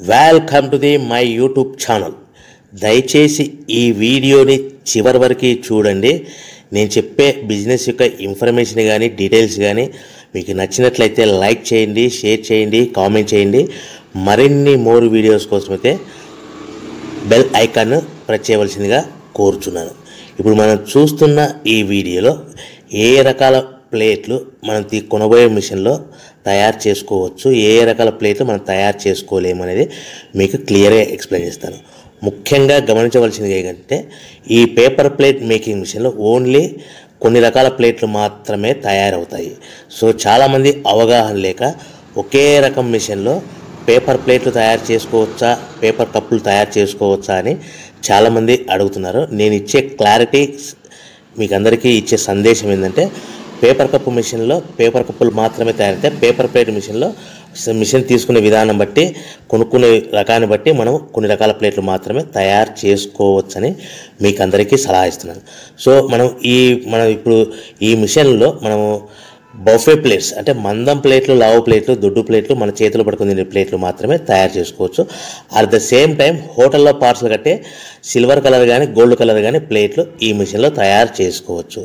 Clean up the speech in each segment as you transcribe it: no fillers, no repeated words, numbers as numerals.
Welcome to the my YouTube channel. దయచేసి ఈ వీడియోని చివరి వరకు చూడండి. నేను చెప్పే బిజినెస్ యొక్క ఇన్ఫర్మేషన్ కానీ డీటెయిల్స్ కానీ మీకు నచ్చినట్లయితే లైక్ చేయండి, షేర్ చేయండి, కామెంట్ చేయండి. మరిన్ని మోర్ వీడియోస్ కోసమైతే బెల్ ఐకాన్ ప్రెస్ చేయవలసిందిగా కోరుచున్నాను. ఇప్పుడు మనం చూస్తున్న ఈ వీడియోలో ఏ రకాల ప్లేట్లు మనం కొనబోయే మిషన్లో తయారు చేసుకోవచ్చు, ఏ రకాల ప్లేట్లు మనం తయారు చేసుకోలేము అనేది మీకు క్లియర్గా ఎక్స్ప్లెయిన్ చేస్తాను. ముఖ్యంగా గమనించవలసింది ఏంటంటే ఈ పేపర్ ప్లేట్ మేకింగ్ మిషన్లో ఓన్లీ కొన్ని రకాల ప్లేట్లు మాత్రమే తయారవుతాయి. సో చాలామంది అవగాహన లేక ఒకే రకం మిషన్లో పేపర్ ప్లేట్లు తయారు చేసుకోవచ్చా, పేపర్ కప్పులు తయారు చేసుకోవచ్చా అని చాలామంది అడుగుతున్నారు. నేను ఇచ్చే క్లారిటీ మీకు అందరికీ ఇచ్చే సందేశం ఏంటంటే పేపర్ కప్పు మిషన్లో పేపర్ కప్పులు మాత్రమే తయారైతే, పేపర్ ప్లేట్ మిషన్లో మిషన్ తీసుకునే విధానం బట్టి, కొనుక్కునే రకాన్ని బట్టి మనం కొన్ని రకాల ప్లేట్లు మాత్రమే తయారు చేసుకోవచ్చని మీకు అందరికీ సలహా ఇస్తున్నాను. సో మనం ఇప్పుడు ఈ మిషన్లో మనము బఫే ప్లేట్స్ అంటే మందం ప్లేట్లు, లావు ప్లేట్లు, దొడ్డు ప్లేట్లు, మన చేతిలో పట్టుకుని తినే ప్లేట్లు మాత్రమే తయారు చేసుకోవచ్చు. అట్ ద సేమ్ టైం హోటల్లో పార్సల్ కట్టే సిల్వర్ కలర్ కానీ గోల్డ్ కలర్ కానీ ప్లేట్లు ఈ మిషన్లో తయారు చేసుకోవచ్చు.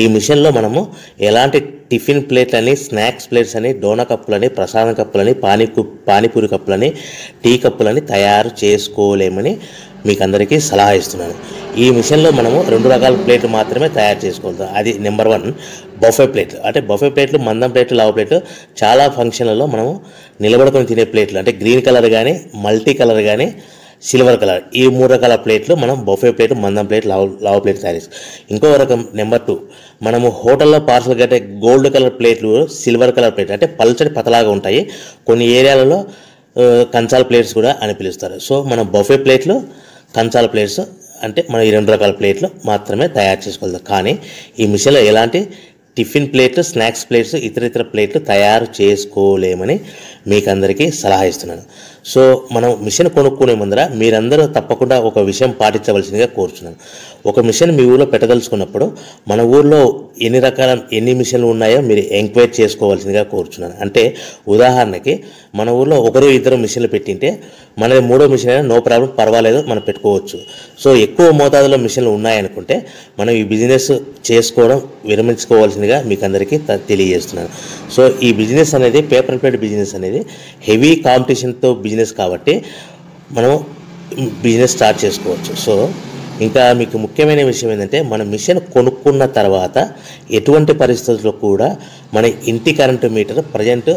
ఈ మిషన్లో మనము ఎలాంటి టిఫిన్ ప్లేట్లని, స్నాక్స్ ప్లేట్స్ అని, డోనా కప్పులని, ప్రసాదం కప్పులని, పానీపూరి కప్పులని, టీ కప్పులని తయారు చేసుకోలేమని మీకు అందరికీ సలహా ఇస్తున్నాను. ఈ మిషన్లో మనము 2 రకాల ప్లేట్లు మాత్రమే తయారు చేసుకోగలుగుతాం. అది నెంబర్ 1 బఫే ప్లేట్లు. అంటే బఫే ప్లేట్లు, మందం ప్లేట్లు, లావు ప్లేట్లు చాలా ఫంక్షన్లలో మనము నిలబడుకొని తినే ప్లేట్లు అంటే గ్రీన్ కలర్ కానీ, మల్టీ కలర్ కానీ, సిల్వర్ కలర్, ఈ 3 రకాల ప్లేట్లు మనం బఫే ప్లేట్, మందం ప్లేట్, లావు ప్లేట్ తయారు చేస్తాం. ఇంకో రకం నెంబర్ 2 మనము హోటల్లో పార్సల్ కట్టే గోల్డ్ కలర్ ప్లేట్లు, సిల్వర్ కలర్ ప్లేట్ అంటే పల్చడి పతలాగా ఉంటాయి. కొన్ని ఏరియాలలో కంచాల ప్లేట్స్ కూడా అని పిలుస్తారు. సో మనం బఫే ప్లేట్లు, కంచాల ప్లేట్స్ అంటే మనం ఈ 2 రకాల ప్లేట్లు మాత్రమే తయారు చేసుకోగలుగుతాం. కానీ ఈ మిషన్లో ఎలాంటి టిఫిన్ ప్లేట్లు, స్నాక్స్ ప్లేట్స్, ఇతర ప్లేట్లు తయారు చేసుకోలేమని మీకు అందరికీ సలహా ఇస్తున్నాను. సో మనం మిషన్ కొనుక్కునే ముందర మీరందరూ తప్పకుండా ఒక విషయం పాటించవలసిందిగా కోరుచున్నాను. ఒక మిషన్ మీ ఊళ్ళో పెట్టదలుచుకున్నప్పుడు మన ఊళ్ళో ఎన్ని మిషన్లు ఉన్నాయో మీరు ఎంక్వైరీ చేసుకోవాల్సిందిగా కోరుచున్నాను. అంటే ఉదాహరణకి మన ఊళ్ళో 1-2 మిషన్లు పెట్టింటే మనది 3వ మిషన్ అయినా నో ప్రాబ్లం, పర్వాలేదు, మనం పెట్టుకోవచ్చు. సో ఎక్కువ మోతాదులో మిషన్లు ఉన్నాయనుకుంటే మనం ఈ బిజినెస్ చేసుకోవడం విరమించుకోవాల్సిందిగా మీకు అందరికీ తెలియజేస్తున్నాను. సో ఈ బిజినెస్ అనేది, పేపర్ ప్లేట్ బిజినెస్ అనేది హెవీ కాంపిటీషన్తో బిజినెస్ కాబట్టి మనం బిజినెస్ స్టార్ట్ చేసుకోవచ్చు. సో ఇంకా మీకు ముఖ్యమైన విషయం ఏంటంటే మన మిషన్ కొనుక్కున్న తర్వాత ఎటువంటి పరిస్థితుల్లో కూడా మన ఇంటి కరెంటు మీటర్, ప్రజెంట్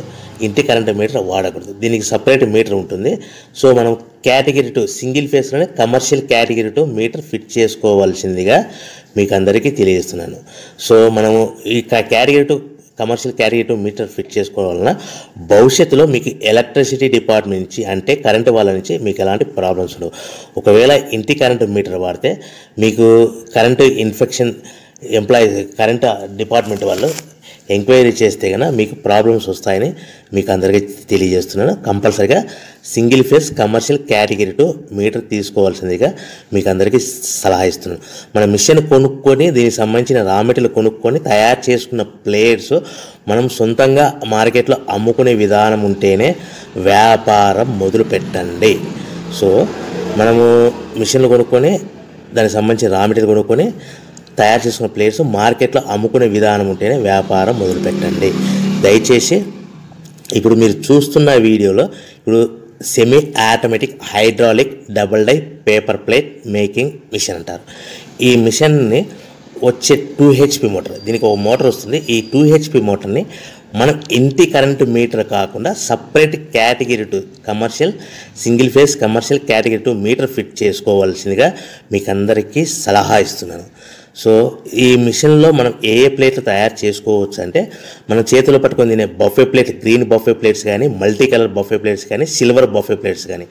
ఇంటి కరెంటు మీటర్ వాడకూడదు. దీనికి సపరేట్ మీటర్ ఉంటుంది. సో మనం కేటగిరీ 2 సింగిల్ ఫేస్లోనే కమర్షియల్ కేటగిరీ 2 మీటర్ ఫిట్ చేసుకోవాల్సిందిగా మీకు అందరికీ తెలియజేస్తున్నాను. సో మనము ఈ category 2 commercial category 2 meter fit చేసుకోవడం వలన భవిష్యత్తులో మీకు ఎలక్ట్రిసిటీ డిపార్ట్మెంట్ నుంచి అంటే కరెంటు వాళ్ళ నుంచి మీకు ఎలాంటి ప్రాబ్లమ్స్ ఉండవు. ఒకవేళ ఇంటి కరెంటు మీటర్ వాడితే మీకు కరెంటు ఇన్ఫెక్షన్ కరెంటు డిపార్ట్మెంట్ వాళ్ళు ఎంక్వైరీ చేస్తే కనుక మీకు ప్రాబ్లమ్స్ వస్తాయని మీకు అందరికీ తెలియజేస్తున్నాను. కంపల్సరీగా single phase commercial category 2 meter తీసుకోవాల్సిందిగా మీకు అందరికీ సలహా ఇస్తున్నాను. మన మిషన్ కొనుక్కొని దీనికి సంబంధించిన రా మెటీరియల్ కొనుక్కొని తయారు చేసుకున్న ప్లేట్స్ మనం సొంతంగా మార్కెట్లో అమ్ముకునే విధానం ఉంటేనే వ్యాపారం మొదలు పెట్టండి. సో మనము మిషన్లు కొనుక్కొని దానికి సంబంధించిన రా మెటీరియల్ కొనుక్కొని తయారు చేసుకున్న ప్లేట్స్ మార్కెట్లో అమ్ముకునే విధానం ఉంటేనే వ్యాపారం మొదలుపెట్టండి. దయచేసి ఇప్పుడు మీరు చూస్తున్న వీడియోలో ఇప్పుడు semi automatic hydraulic double die paper plate making machine అంటారు. ఈ మిషన్ని వచ్చే 2 HP మోటార్, దీనికి ఒక మోటార్ వస్తుంది. ఈ 2 HP మోటార్ని మనం ఇంటి కరెంటు మీటర్ కాకుండా separate category 2 commercial single phase commercial category 2 meter fit చేసుకోవాల్సిందిగా మీకు అందరికీ సలహా ఇస్తున్నాను. సో ఈ మిషన్లో మనం ఏ ప్లేట్లు తయారు చేసుకోవచ్చు అంటే మనం చేతిలో పట్టుకొని తినే buffet plate, green buffet plates కానీ, మల్టీ కలర్ బఫే ప్లేట్స్ కానీ, సిల్వర్ బఫే ప్లేట్స్ కానీ,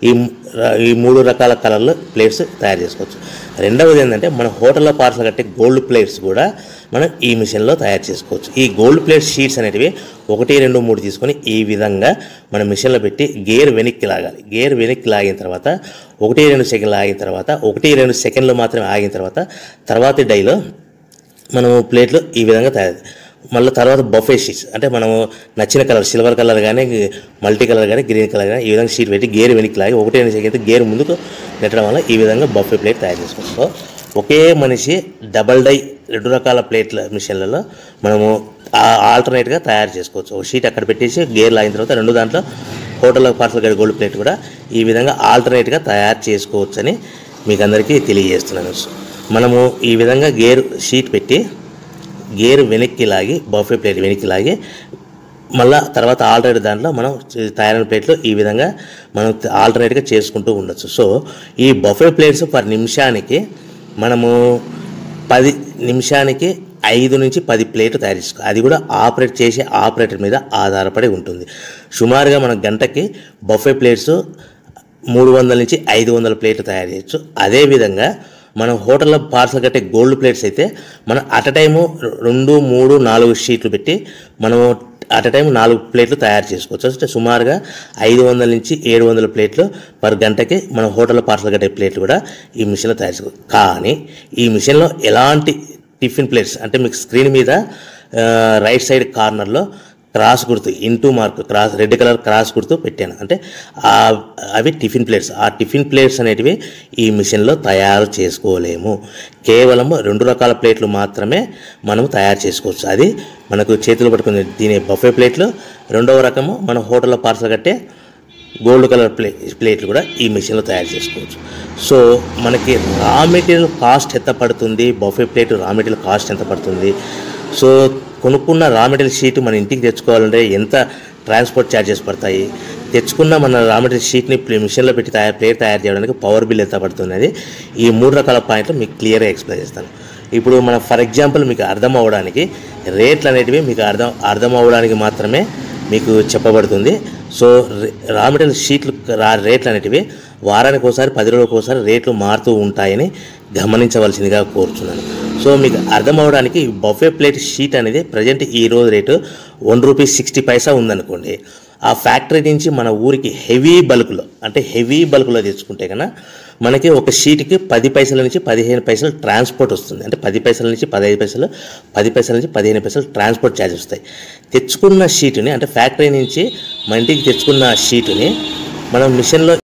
ఈ 3 రకాల కలర్లో ప్లేట్స్ తయారు చేసుకోవచ్చు. రెండవది ఏంటంటే మన హోటల్లో పార్సల్ కట్టే గోల్డ్ ప్లేట్స్ కూడా మనం ఈ మిషన్లో తయారు చేసుకోవచ్చు. ఈ గోల్డ్ ప్లేట్ షీట్స్ అనేటివి 1, 2, 3 తీసుకొని ఈ విధంగా మన మిషన్లో పెట్టి గేర్ వెనక్కి లాగాలి. గేర్ వెనక్కి లాగిన తర్వాత 1-2 సెకండ్లు ఆగిన తర్వాత 1-2 సెకండ్లు మాత్రమే ఆగిన తర్వాత తర్వాతి డైలో మనము ప్లేట్లు ఈ విధంగా తయారు మళ్ళీ తర్వాత బఫే షీట్స్ అంటే మనము నచ్చిన కలర్ సిల్వర్ కలర్ కానీ మల్టీ కలర్ కానీ గ్రీన్ కలర్ కానీ ఈ విధంగా షీట్ పెట్టి గేర్ వెనక్కి లాగి 1 సెకండ్ గేర్ ముందుకు నెట్టడం వల్ల ఈ విధంగా బఫే ప్లేట్ తయారు చేసుకోవచ్చు. సో ఒకే మనిషి డబల్ డై 2 రకాల ప్లేట్ల మిషన్లలో మనము ఆల్టర్నేట్గా తయారు చేసుకోవచ్చు. ఒక షీట్ అక్కడ పెట్టేసి గేర్ లాగిన తర్వాత 2 దాంట్లో హోటల్ పార్సల్ గడి గోల్డ్ ప్లేట్ కూడా ఈ విధంగా ఆల్టర్నేట్గా తయారు చేసుకోవచ్చు అని మీకు అందరికీ తెలియజేస్తున్నాను. మనము ఈ విధంగా గేర్ షీట్ పెట్టి గేర్ వెనక్కి లాగి బఫే ప్లేట్ వెనక్కి లాగి మళ్ళీ తర్వాత ఆల్టర్నేట్ దాంట్లో మనం తయారైన ప్లేట్లు ఈ విధంగా మనం ఆల్టర్నేట్గా చేసుకుంటూ ఉండొచ్చు. సో ఈ బఫే ప్లేట్స్ పర్ నిమిషానికి మనము 10 నిమిషానికి 5 నుంచి 10 ప్లేట్లు తయారు చేసుకోవాలి. అది కూడా ఆపరేట్ చేసే ఆపరేటర్ మీద ఆధారపడి ఉంటుంది. సుమారుగా మన గంటకి బఫే ప్లేట్స్ 300 నుంచి 500 ప్లేట్లు తయారు చేయొచ్చు. అదేవిధంగా మనం హోటల్లో పార్సల్ కట్టే గోల్డ్ ప్లేట్స్ అయితే మనం అట్ టైము 2, 3, 4 షీట్లు పెట్టి మనము అట్ టైం 4 ప్లేట్లు తయారు చేసుకోవచ్చు. అంటే సుమారుగా 500 నుంచి 700 ప్లేట్లు పర్ గంటకి మనం హోటల్లో పార్సల్ కట్టే ప్లేట్లు కూడా ఈ మిషన్లో తయారు చేసుకోవచ్చు. కానీ ఈ మిషన్లో ఎలాంటి టిఫిన్ ప్లేట్స్ అంటే మీకు స్క్రీన్ మీద రైట్ సైడ్ కార్నర్లో క్రాస్ గుర్తు into mark cross red colour cross గుర్తు పెట్టాను. అంటే అవి టిఫిన్ ప్లేట్స్. ఆ టిఫిన్ ప్లేట్స్ అనేటివి ఈ మిషన్లో తయారు చేసుకోలేము. కేవలం 2 రకాల ప్లేట్లు మాత్రమే మనం తయారు చేసుకోవచ్చు. అది మనకు చేతులు పట్టుకుని తినే బఫే ప్లేట్లు, 2వ రకము మన హోటల్లో పార్సల్ కట్టే గోల్డ్ కలర్ ప్లేట్లు కూడా ఈ మిషన్లో తయారు చేసుకోవచ్చు. సో మనకి రా మెటీరియల్ కాస్ట్ ఎంత పడుతుంది, buffet plate raw material cost ఎంత పడుతుంది, సో కొనుక్కున్న రా మెటీరియల్ షీట్ మన ఇంటికి తెచ్చుకోవాలంటే ఎంత ట్రాన్స్పోర్ట్ ఛార్జెస్ పడతాయి, తెచ్చుకున్న మన రా మెటీరియల్ షీట్ని మిషన్లో పెట్టి ప్లేట్ తయారు చేయడానికి పవర్ బిల్ ఎంత పడుతుంది అనేది ఈ 3 రకాల పాయింట్లు మీకు క్లియర్గా ఎక్స్ప్లెయిన్ చేస్తాను. ఇప్పుడు మన ఫర్ ఎగ్జాంపుల్ మీకు అర్థం అవ్వడానికి రేట్లు అనేటివి మీకు అర్థం అవ్వడానికి మాత్రమే మీకు చెప్పబడుతుంది. సో రా మెటీరియల్ షీట్లు రేట్లు అనేటివి వారానికి ఒకసారి 10 రోజులకు ఒకసారి రేట్లు మారుతూ ఉంటాయని గమనించవలసిందిగా కోరుతున్నాను. సో మీకు అర్థం అవ్వడానికి బఫే ప్లేట్ షీట్ అనేది ప్రజెంట్ ఈరోజు రేటు ₹1.60 ఉందనుకోండి. ఆ ఫ్యాక్టరీ నుంచి మన ఊరికి హెవీ బల్క్లో తెచ్చుకుంటే కన్నా మనకి ఒక షీట్కి 10 పైసల నుంచి 15 పైసలు ట్రాన్స్పోర్ట్ వస్తుంది. అంటే 10 పైసల నుంచి 15 పైసలు, 10 పైసల నుంచి 15 పైసలు ట్రాన్స్పోర్ట్ ఛార్జెస్ వస్తాయి. తెచ్చుకున్న షీటుని అంటే ఫ్యాక్టరీ నుంచి మన ఇంటికి తెచ్చుకున్న షీటుని మనం మిషన్లో